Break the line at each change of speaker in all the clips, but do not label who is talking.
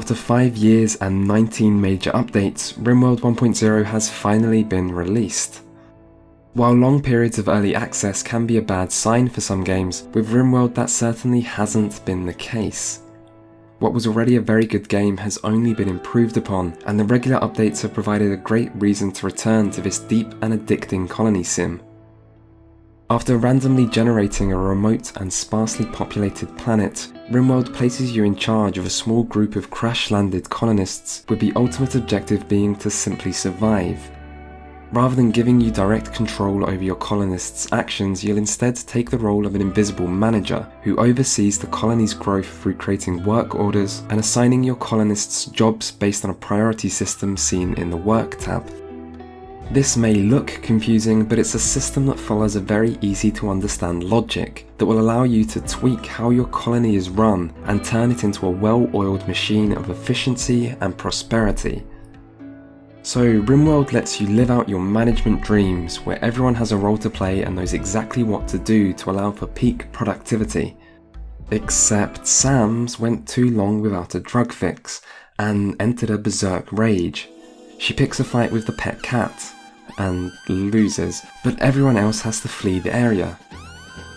After 5 years and 19 major updates, Rimworld 1.0 has finally been released. While long periods of early access can be a bad sign for some games, with Rimworld that certainly hasn't been the case. What was already a very good game has only been improved upon, and the regular updates have provided a great reason to return to this deep and addicting colony sim. After randomly generating a remote and sparsely populated planet, Rimworld places you in charge of a small group of crash-landed colonists, with the ultimate objective being to simply survive. Rather than giving you direct control over your colonists' actions, you'll instead take the role of an invisible manager who oversees the colony's growth through creating work orders and assigning your colonists jobs based on a priority system seen in the Work tab. This may look confusing, but it's a system that follows a very easy to understand logic that will allow you to tweak how your colony is run and turn it into a well-oiled machine of efficiency and prosperity. So Rimworld lets you live out your management dreams, where everyone has a role to play and knows exactly what to do to allow for peak productivity. Except Sam's went too long without a drug fix, and entered a berserk rage. She picks a fight with the pet cat, and loses, but everyone else has to flee the area.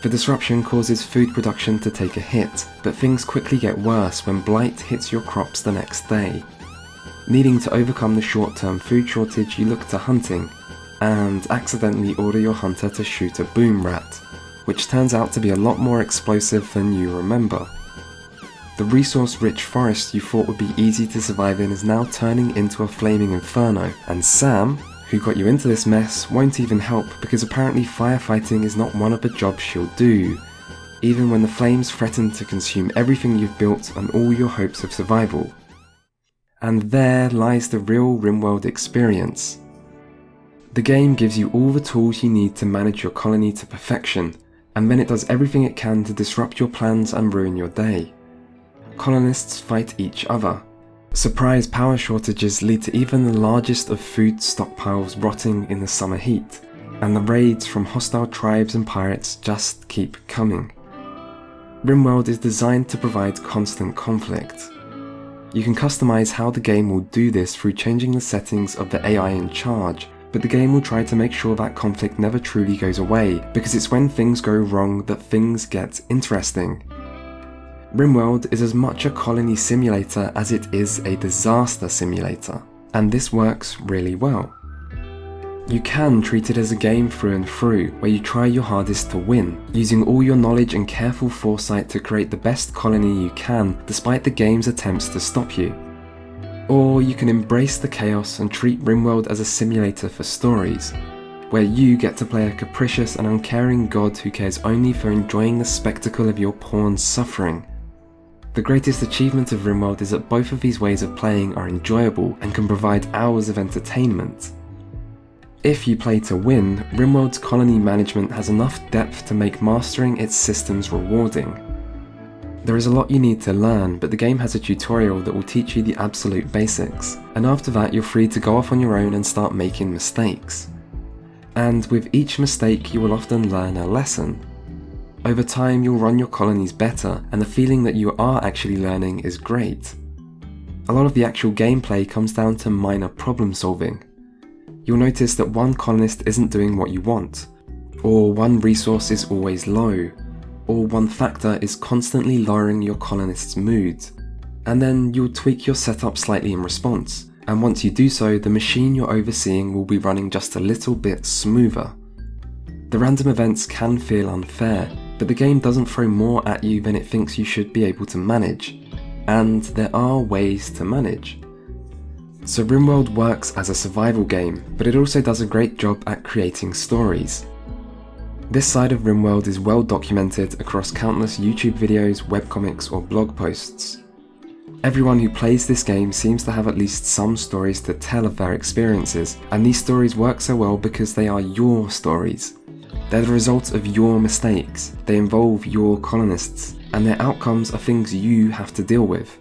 The disruption causes food production to take a hit, but things quickly get worse when blight hits your crops the next day. Needing to overcome the short-term food shortage, you look to hunting, and accidentally order your hunter to shoot a boom rat, which turns out to be a lot more explosive than you remember. The resource-rich forest you thought would be easy to survive in is now turning into a flaming inferno, and Sam, who got you into this mess, won't even help because apparently firefighting is not one of the jobs she'll do, even when the flames threaten to consume everything you've built and all your hopes of survival. And there lies the real Rimworld experience. The game gives you all the tools you need to manage your colony to perfection, and then it does everything it can to disrupt your plans and ruin your day. Colonists fight each other. Surprise power shortages lead to even the largest of food stockpiles rotting in the summer heat, and the raids from hostile tribes and pirates just keep coming. Rimworld is designed to provide constant conflict. You can customize how the game will do this through changing the settings of the AI in charge, but the game will try to make sure that conflict never truly goes away, because it's when things go wrong that things get interesting. Rimworld is as much a colony simulator as it is a disaster simulator, and this works really well. You can treat it as a game through and through, where you try your hardest to win, using all your knowledge and careful foresight to create the best colony you can, despite the game's attempts to stop you. Or you can embrace the chaos and treat Rimworld as a simulator for stories, where you get to play a capricious and uncaring god who cares only for enjoying the spectacle of your pawn's suffering. The greatest achievement of Rimworld is that both of these ways of playing are enjoyable and can provide hours of entertainment. If you play to win, Rimworld's colony management has enough depth to make mastering its systems rewarding. There is a lot you need to learn, but the game has a tutorial that will teach you the absolute basics, and after that you're free to go off on your own and start making mistakes. And with each mistake you will often learn a lesson. Over time you'll run your colonies better, and the feeling that you are actually learning is great. A lot of the actual gameplay comes down to minor problem solving. You'll notice that one colonist isn't doing what you want, or one resource is always low, or one factor is constantly lowering your colonist's mood. And then you'll tweak your setup slightly in response, and once you do so, the machine you're overseeing will be running just a little bit smoother. The random events can feel unfair, but the game doesn't throw more at you than it thinks you should be able to manage, and there are ways to manage. So Rimworld works as a survival game, but it also does a great job at creating stories. This side of Rimworld is well documented across countless YouTube videos, webcomics or blog posts. Everyone who plays this game seems to have at least some stories to tell of their experiences, and these stories work so well because they are your stories. They're the result of your mistakes, they involve your colonists, and their outcomes are things you have to deal with.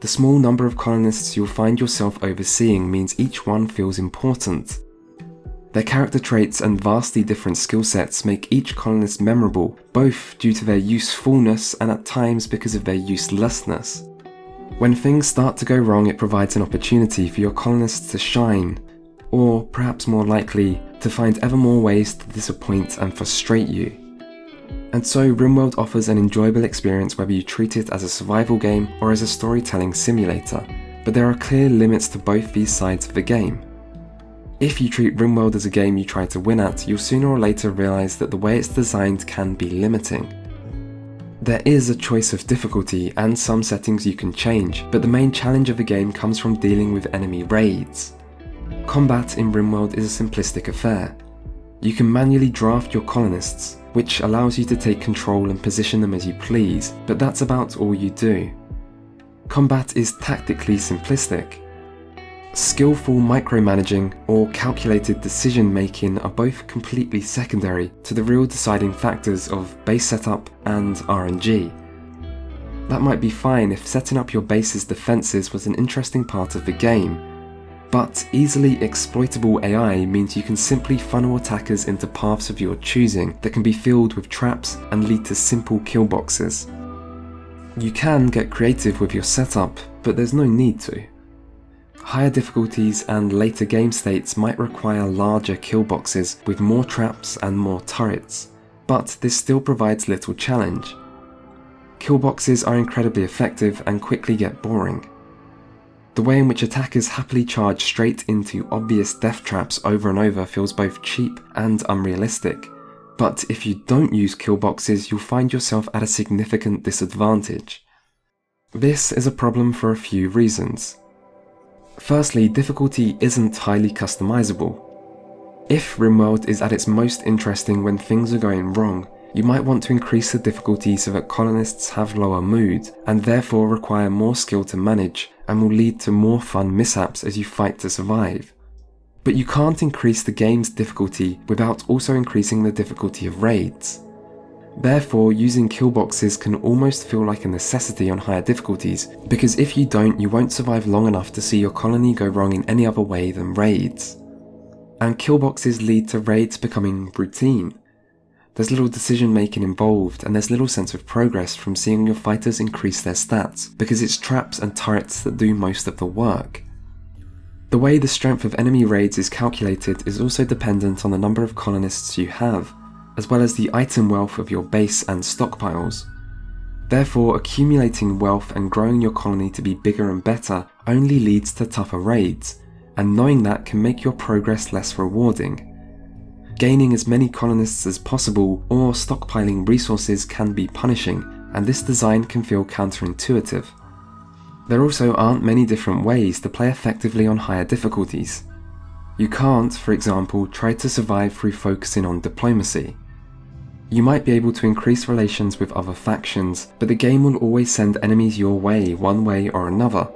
The small number of colonists you'll find yourself overseeing means each one feels important. Their character traits and vastly different skill sets make each colonist memorable, both due to their usefulness and at times because of their uselessness. When things start to go wrong, it provides an opportunity for your colonists to shine, or perhaps more likely, to find ever more ways to disappoint and frustrate you. And so Rimworld offers an enjoyable experience whether you treat it as a survival game or as a storytelling simulator, but there are clear limits to both these sides of the game. If you treat Rimworld as a game you try to win at, you'll sooner or later realise that the way it's designed can be limiting. There is a choice of difficulty and some settings you can change, but the main challenge of the game comes from dealing with enemy raids. Combat in Rimworld is a simplistic affair. You can manually draft your colonists, which allows you to take control and position them as you please, but that's about all you do. Combat is tactically simplistic. Skillful micromanaging or calculated decision making are both completely secondary to the real deciding factors of base setup and RNG. That might be fine if setting up your base's defences was an interesting part of the game, but easily exploitable AI means you can simply funnel attackers into paths of your choosing that can be filled with traps and lead to simple kill boxes. You can get creative with your setup, but there's no need to. Higher difficulties and later game states might require larger kill boxes with more traps and more turrets, but this still provides little challenge. Kill boxes are incredibly effective and quickly get boring. The way in which attackers happily charge straight into obvious death traps over and over feels both cheap and unrealistic, but if you don't use kill boxes, you'll find yourself at a significant disadvantage. This is a problem for a few reasons. Firstly, difficulty isn't highly customizable. If Rimworld is at its most interesting when things are going wrong, you might want to increase the difficulty so that colonists have lower mood, and therefore require more skill to manage, and will lead to more fun mishaps as you fight to survive. But you can't increase the game's difficulty without also increasing the difficulty of raids. Therefore, using kill boxes can almost feel like a necessity on higher difficulties, because if you don't, you won't survive long enough to see your colony go wrong in any other way than raids. And kill boxes lead to raids becoming routine. There's little decision making involved, and there's little sense of progress from seeing your fighters increase their stats, because it's traps and turrets that do most of the work. The way the strength of enemy raids is calculated is also dependent on the number of colonists you have, as well as the item wealth of your base and stockpiles. Therefore, accumulating wealth and growing your colony to be bigger and better only leads to tougher raids, and knowing that can make your progress less rewarding. Gaining as many colonists as possible or stockpiling resources can be punishing, and this design can feel counterintuitive. There also aren't many different ways to play effectively on higher difficulties. You can't, for example, try to survive through focusing on diplomacy. You might be able to increase relations with other factions, but the game will always send enemies your way one way or another.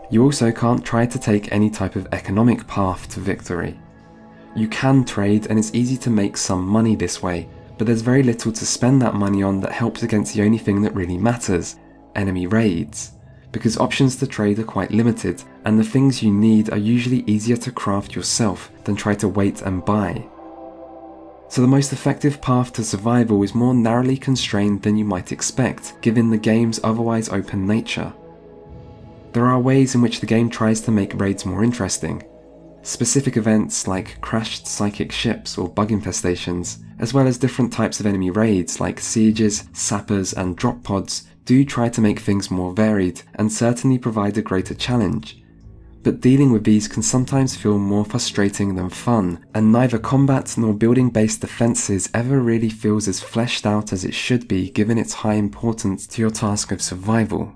You also can't try to take any type of economic path to victory. You can trade, and it's easy to make some money this way, but there's very little to spend that money on that helps against the only thing that really matters, enemy raids, because options to trade are quite limited, and the things you need are usually easier to craft yourself than try to wait and buy. So the most effective path to survival is more narrowly constrained than you might expect, given the game's otherwise open nature. There are ways in which the game tries to make raids more interesting. Specific events like crashed psychic ships or bug infestations, as well as different types of enemy raids like sieges, sappers and drop pods, do try to make things more varied and certainly provide a greater challenge. But dealing with these can sometimes feel more frustrating than fun, and neither combat nor building-based defences ever really feels as fleshed out as it should be given its high importance to your task of survival.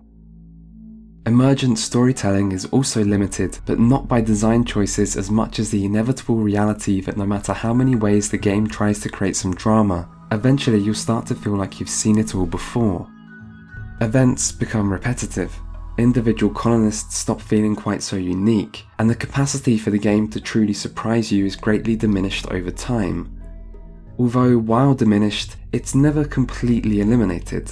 Emergent storytelling is also limited, but not by design choices as much as the inevitable reality that no matter how many ways the game tries to create some drama, eventually you'll start to feel like you've seen it all before. Events become repetitive, individual colonists stop feeling quite so unique, and the capacity for the game to truly surprise you is greatly diminished over time. Although, while diminished, it's never completely eliminated.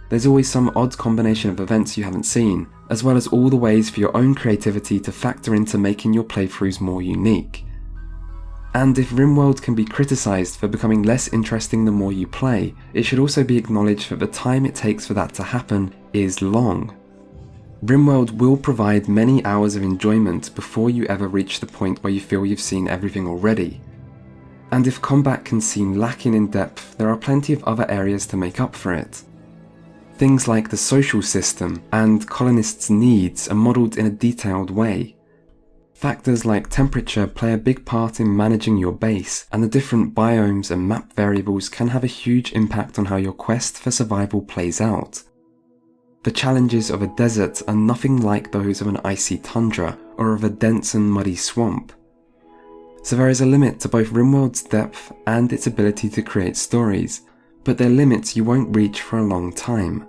There's always some odd combination of events you haven't seen, as well as all the ways for your own creativity to factor into making your playthroughs more unique. And if Rimworld can be criticised for becoming less interesting the more you play, it should also be acknowledged that the time it takes for that to happen is long. Rimworld will provide many hours of enjoyment before you ever reach the point where you feel you've seen everything already. And if combat can seem lacking in depth, there are plenty of other areas to make up for it. Things like the social system and colonists' needs are modelled in a detailed way. Factors like temperature play a big part in managing your base, and the different biomes and map variables can have a huge impact on how your quest for survival plays out. The challenges of a desert are nothing like those of an icy tundra or of a dense and muddy swamp. So there is a limit to both Rimworld's depth and its ability to create stories, but they're limits you won't reach for a long time.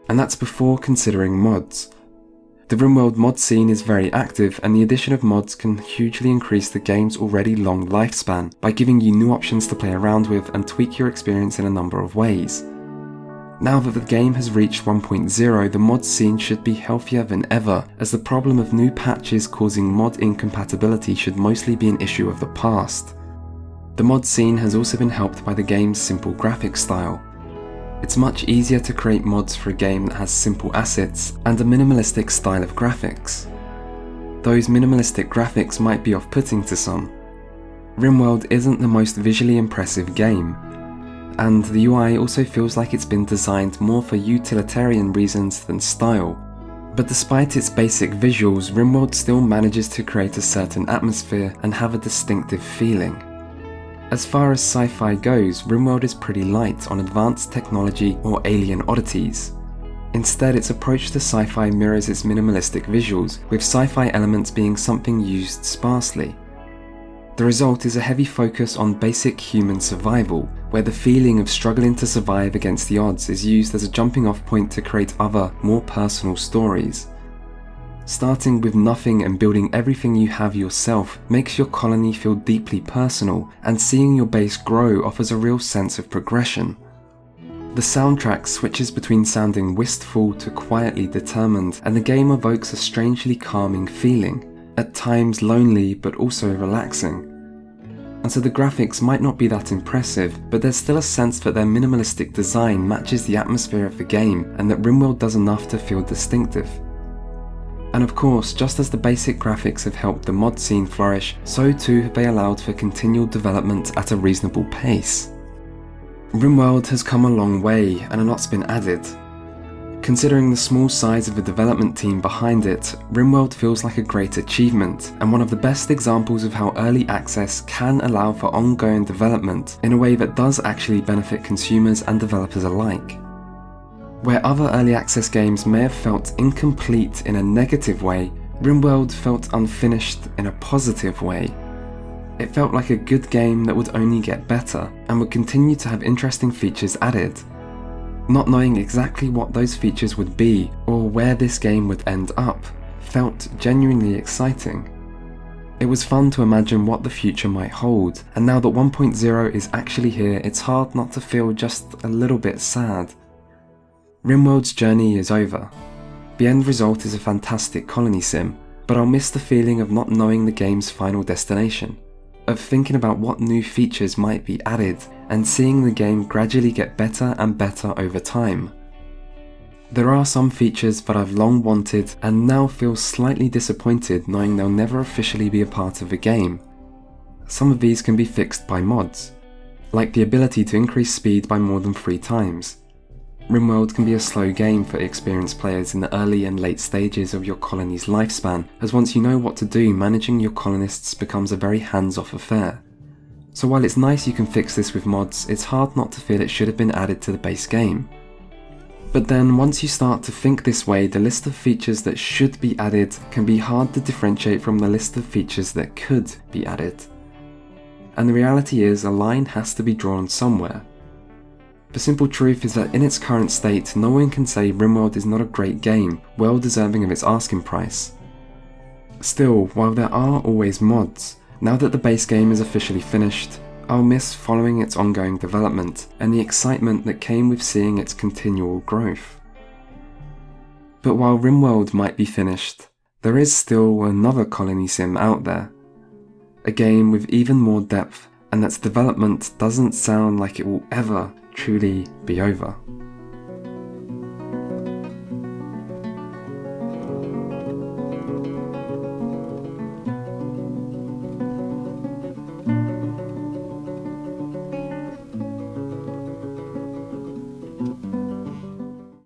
And that's before considering mods. The Rimworld mod scene is very active, and the addition of mods can hugely increase the game's already long lifespan by giving you new options to play around with and tweak your experience in a number of ways. Now that the game has reached 1.0, the mod scene should be healthier than ever, as the problem of new patches causing mod incompatibility should mostly be an issue of the past. The mod scene has also been helped by the game's simple graphic style. It's much easier to create mods for a game that has simple assets and a minimalistic style of graphics. Those minimalistic graphics might be off-putting to some. Rimworld isn't the most visually impressive game, and the UI also feels like it's been designed more for utilitarian reasons than style. But despite its basic visuals, Rimworld still manages to create a certain atmosphere and have a distinctive feeling. As far as sci-fi goes, Rimworld is pretty light on advanced technology or alien oddities. Instead, its approach to sci-fi mirrors its minimalistic visuals, with sci-fi elements being something used sparsely. The result is a heavy focus on basic human survival, where the feeling of struggling to survive against the odds is used as a jumping off point to create other, more personal stories. Starting with nothing and building everything you have yourself makes your colony feel deeply personal, and seeing your base grow offers a real sense of progression. The soundtrack switches between sounding wistful to quietly determined, and the game evokes a strangely calming feeling, at times lonely but also relaxing. And so the graphics might not be that impressive, but there's still a sense that their minimalistic design matches the atmosphere of the game, and that Rimworld does enough to feel distinctive. And of course, just as the basic graphics have helped the mod scene flourish, so too have they allowed for continual development at a reasonable pace. Rimworld has come a long way, and a lot's been added. Considering the small size of the development team behind it, Rimworld feels like a great achievement, and one of the best examples of how early access can allow for ongoing development in a way that does actually benefit consumers and developers alike. Where other early access games may have felt incomplete in a negative way, Rimworld felt unfinished in a positive way. It felt like a good game that would only get better, and would continue to have interesting features added. Not knowing exactly what those features would be, or where this game would end up, felt genuinely exciting. It was fun to imagine what the future might hold, and now that 1.0 is actually here, it's hard not to feel just a little bit sad. Rimworld's journey is over. The end result is a fantastic colony sim, but I'll miss the feeling of not knowing the game's final destination, of thinking about what new features might be added, and seeing the game gradually get better and better over time. There are some features that I've long wanted and now feel slightly disappointed knowing they'll never officially be a part of the game. Some of these can be fixed by mods, like the ability to increase speed by more than 3 times. Rimworld can be a slow game for experienced players in the early and late stages of your colony's lifespan, as once you know what to do, managing your colonists becomes a very hands-off affair. So while it's nice you can fix this with mods, it's hard not to feel it should have been added to the base game. But then once you start to think this way, the list of features that should be added can be hard to differentiate from the list of features that could be added. And the reality is, a line has to be drawn somewhere. The simple truth is that in its current state, no one can say Rimworld is not a great game, well deserving of its asking price. Still, while there are always mods, now that the base game is officially finished, I'll miss following its ongoing development and the excitement that came with seeing its continual growth. But while Rimworld might be finished, there is still another colony sim out there. A game with even more depth, and that's development doesn't sound like it will ever truly be over.